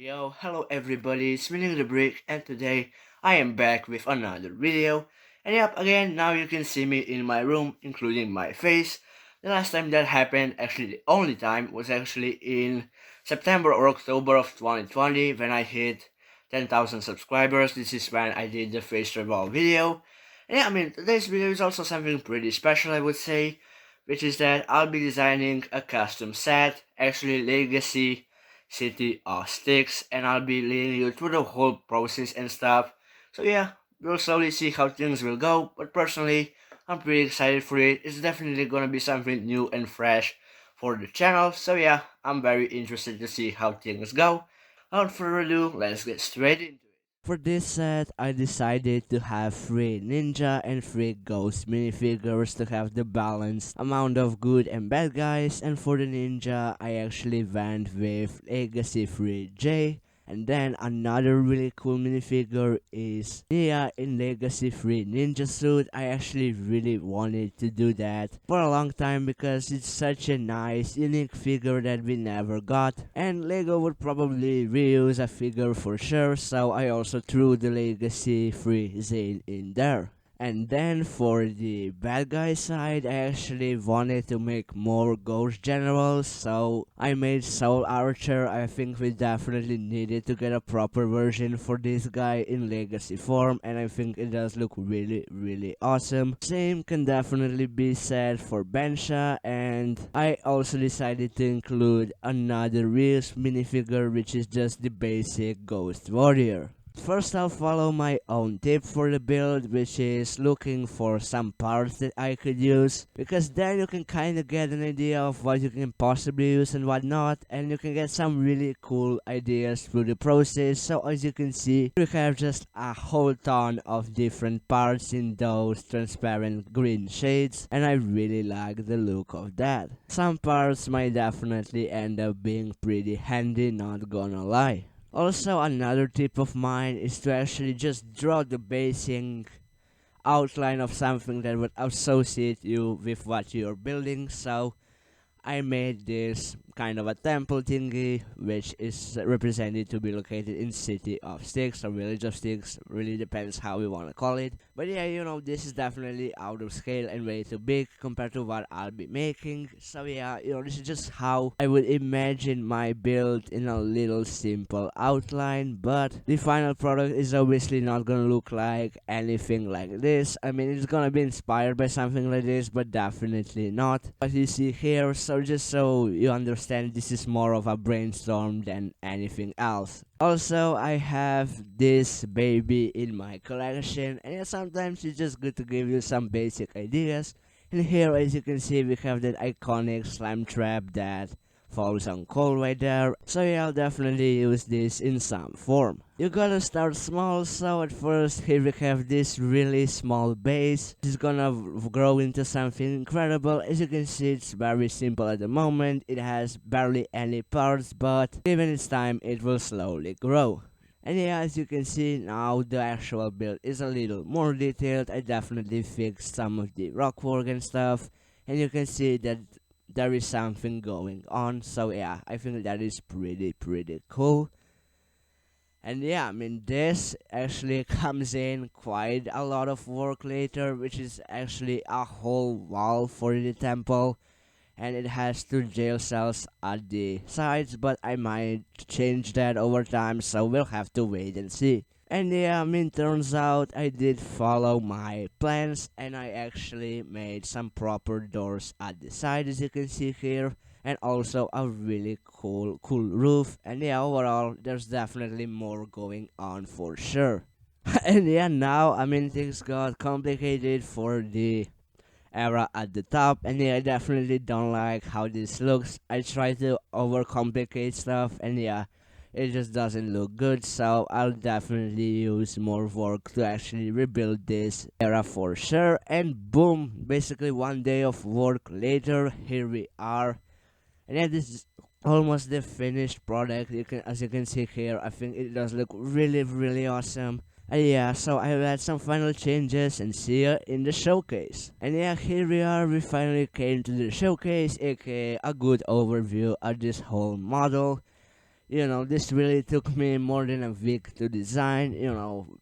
Yo, hello everybody, it's Spinning the Brick, and today I am back with another video. And yep, again, now you can see me in my room, including my face. The last time that happened, actually the only time, was actually in September or October of 2020 when I hit 10,000 subscribers. This is when I did the face reveal video. And yeah, today's video is also something pretty special, I would say, which is that I'll be designing a custom set, actually Legacy City of Stiix, and I'll be leading you through the whole process and stuff. So yeah, we'll slowly see how things will go, but personally, I'm pretty excited for it. It's definitely gonna be something new and fresh for the channel, so yeah, I'm very interested to see how things go. Without further ado, let's get straight into it. For this set, I decided to have 3 ninja and 3 ghost minifigures to have the balanced amount of good and bad guys, and for the ninja, I actually went with Legacy 3J. And then another really cool minifigure is Nia in Legacy 3 Ninja Suit. I actually really wanted to do that for a long time because it's such a nice, unique figure that we never got. And Lego would probably reuse a figure for sure, so I also threw the Legacy 3 Zane in there. And then for the bad guy side, I actually wanted to make more ghost generals, so I made Soul Archer. I think we definitely needed to get a proper version for this guy in legacy form, and I think it does look really awesome. Same can definitely be said for Bensha, and I also decided to include another Reels minifigure, which is just the basic Ghost Warrior. First, I'll follow my own tip for the build, which is looking for some parts that I could use, because then you can kinda get an idea of what you can possibly use and what not, and you can get some really cool ideas through the process. So as you can see, we have just a whole ton of different parts in those transparent green shades, and I really like the look of that. Some parts might definitely end up being pretty handy, not gonna lie. Also, another tip of mine is to actually just draw the basic outline of something that would associate you with what you're building. So I made this kind of a temple thingy, which is represented to be located in City of Stiix or Village of Stiix, really depends how we want to call it. But yeah, this is definitely out of scale and way too big compared to what I'll be making. So yeah, this is just how I would imagine my build in a little simple outline, but the final product is obviously not gonna look like anything like this. It's gonna be inspired by something like this, but definitely not what you see here. So just so you understand, this is more of a brainstorm than anything else. Also, I have this baby in my collection, and sometimes it's just good to give you some basic ideas. And here, as you can see, we have that iconic slime trap that falls on coal right there. So yeah, I'll definitely use this in some form. You gotta start small, so at first here we have this really small base. It's gonna grow into something incredible. As you can see, it's very simple at the moment. It has barely any parts, but given its time, it will slowly grow. And yeah, as you can see now, the actual build is a little more detailed. I definitely fixed some of the rock work and stuff, and you can see that there is something going on. So yeah, I think that is pretty cool. And yeah, this actually comes in quite a lot of work later, which is actually a whole wall for the temple, and it has 2 jail cells at the sides, but I might change that over time, so we'll have to wait and see. And yeah, turns out I did follow my plans, and I actually made some proper doors at the side, as you can see here, and also a really cool roof. And yeah, overall, there's definitely more going on for sure. And yeah, now, things got complicated for the era at the top, and yeah, I definitely don't like how this looks. I try to overcomplicate stuff, and yeah, it just doesn't look good, so I'll definitely use more work to actually rebuild this era for sure. And boom, basically 1 day of work later, here we are. And yeah, this is almost the finished product. As you can see here, I think it does look really awesome. And yeah, so I've had some final changes, and see ya in the showcase. And yeah, here we are, we finally came to the showcase, aka a good overview of this whole model. This really took me more than a week to design.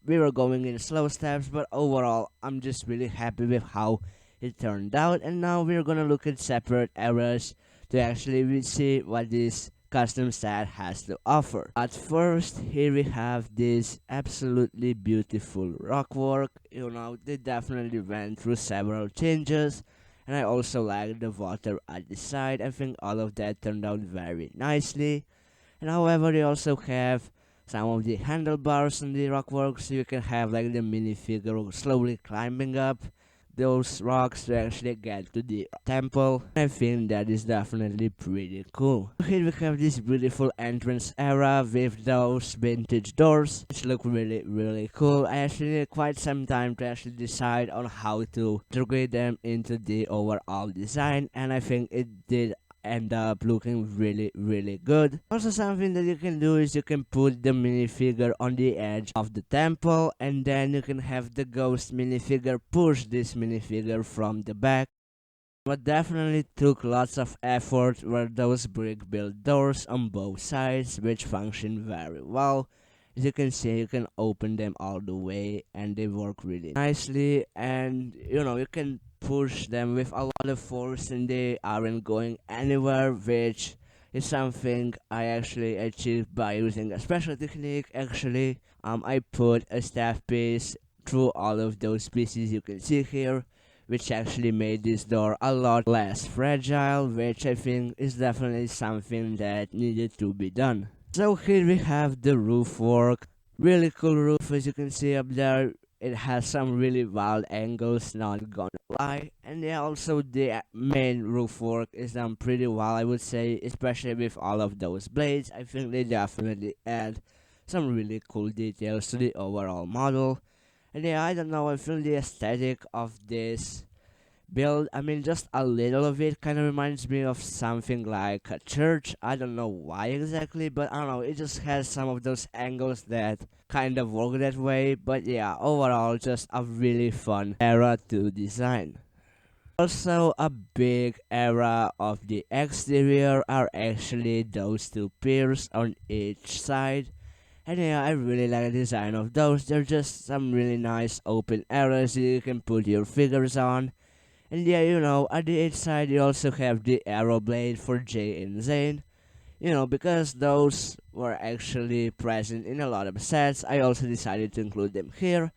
We were going in slow steps, but overall, I'm just really happy with how it turned out. And now we're gonna look at separate areas to actually see what this custom set has to offer. At first, here we have this absolutely beautiful rock work. They definitely went through several changes, and I also like the water at the side. I think all of that turned out very nicely. And however, they also have some of the handlebars on the rockwork, so you can have like the minifigure slowly climbing up those rocks to actually get to the temple. I think that is definitely pretty cool. Here we have this beautiful entrance area with those vintage doors, which look really, really cool. I actually need quite some time to actually decide on how to integrate them into the overall design, and I think it did end up looking really, really good. Also, something that you can do is you can put the minifigure on the edge of the temple, and then you can have the ghost minifigure push this minifigure from the back. What definitely took lots of effort were those brick built doors on both sides, which function very well. As you can see, you can open them all the way and they work really nicely, and you can push them with a lot of force and they aren't going anywhere, which is something I actually achieved by using a special technique. Actually, I put a staff piece through all of those pieces you can see here, which actually made this door a lot less fragile, which I think is definitely something that needed to be done. So here we have the roof work. Really cool roof, as you can see up there. It has some really wild angles, not gonna lie. And yeah, also the main roof work is done pretty well, I would say, especially with all of those blades. I think they definitely add some really cool details to the overall model. And yeah, I don't know, I feel the aesthetic of this build, I mean, just a little of it kind of reminds me of something like a church. I don't know why exactly, but I don't know, it just has some of those angles that kind of work that way. But yeah, overall, just a really fun era to design. Also, a big era of the exterior are actually those two piers on each side. And yeah, I really like the design of those. They're just some really nice open areas you can put your figures on. And yeah, at the inside you also have the arrow blade for Jay and Zane. Because those were actually present in a lot of sets, I also decided to include them here.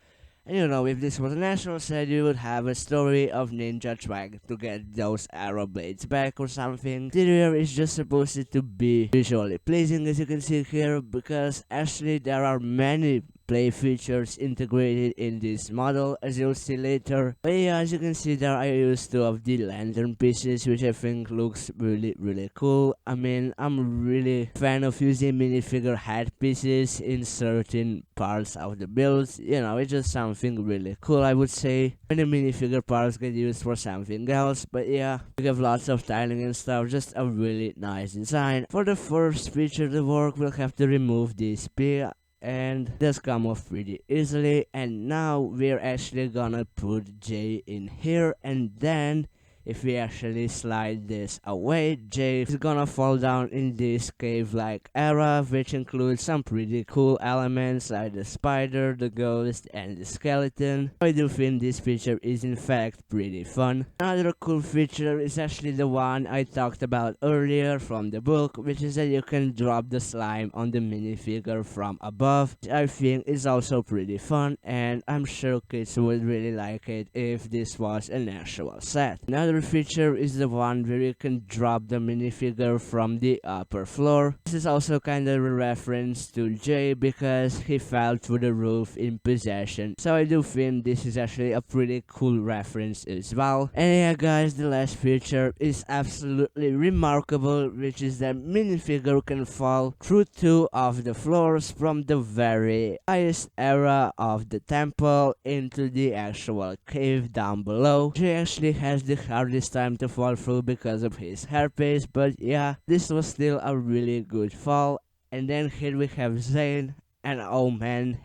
And if this was a national set, you would have a story of Ninja trying to get those arrow blades back or something. The interior is just supposed to be visually pleasing, as you can see here, because actually there are many play features integrated in this model, as you'll see later. But yeah, as you can see there, I used two of the lantern pieces, which I think looks really, really cool. I mean, I'm really fan of using minifigure head pieces in certain parts of the builds. It's just something really cool, I would say, when the minifigure parts get used for something else. But yeah, we have lots of tiling and stuff, just a really nice design. For the first feature of the work, we'll have to remove this spear, and this come off pretty easily. And now we're actually gonna put Jay in here, and then if we actually slide this away, Jay is gonna fall down in this cave-like area, which includes some pretty cool elements like the spider, the ghost, and the skeleton. I do think this feature is in fact pretty fun. Another cool feature is actually the one I talked about earlier from the book, which is that you can drop the slime on the minifigure from above, which I think is also pretty fun, and I'm sure kids would really like it if this was an actual set. Another feature is the one where you can drop the minifigure from the upper floor. This is also kind of a reference to Jay because he fell through the roof in possession, so I do think this is actually a pretty cool reference as well. And yeah guys, the last feature is absolutely remarkable, which is that minifigure can fall through two of the floors from the very highest area of the temple into the actual cave down below. Jay actually has the hardest time to fall through because of his hairpiece, but yeah, this was still a really good fall. And then here we have Zane, and oh man,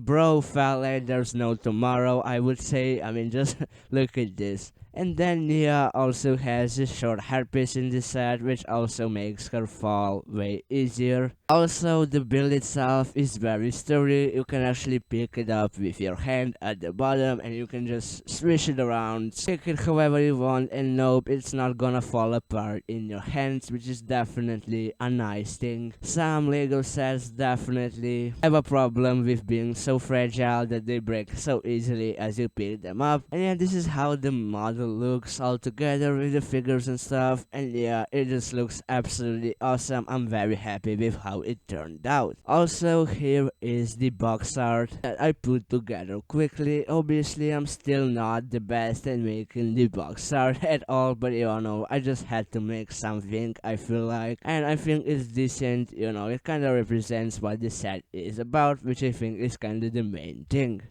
bro felt like there's no tomorrow, I would say. I mean, just look at this. And then Nia also has a short hairpiece in this set, which also makes her fall way easier. Also, the build itself is very sturdy. You can actually pick it up with your hand at the bottom and you can just swish it around, pick it however you want, and nope, it's not gonna fall apart in your hands, which is definitely a nice thing. Some Lego sets definitely have a problem with being so fragile that they break so easily as you pick them up. And yeah, this is how the model looks all together with the figures and stuff. And yeah, it just looks absolutely awesome. I'm very happy with how it turned out. Also, here is the box art that I put together quickly. Obviously, I'm still not the best at making the box art at all, but I just had to make something I feel like, and I think it's decent. It kind of represents what the set is about, which I think is kind of the main thing.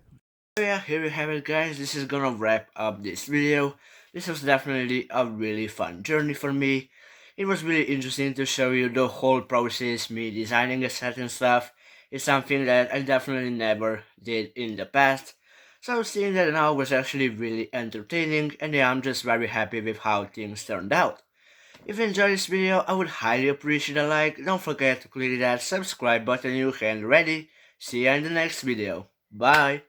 So yeah, here you have it guys, this is gonna wrap up this video. This was definitely a really fun journey for me. It was really interesting to show you the whole process, me designing a set and stuff. It's something that I definitely never did in the past. So seeing that now was actually really entertaining, and yeah, I'm just very happy with how things turned out. If you enjoyed this video, I would highly appreciate a like. Don't forget to click that subscribe button you can already. See you in the next video. Bye!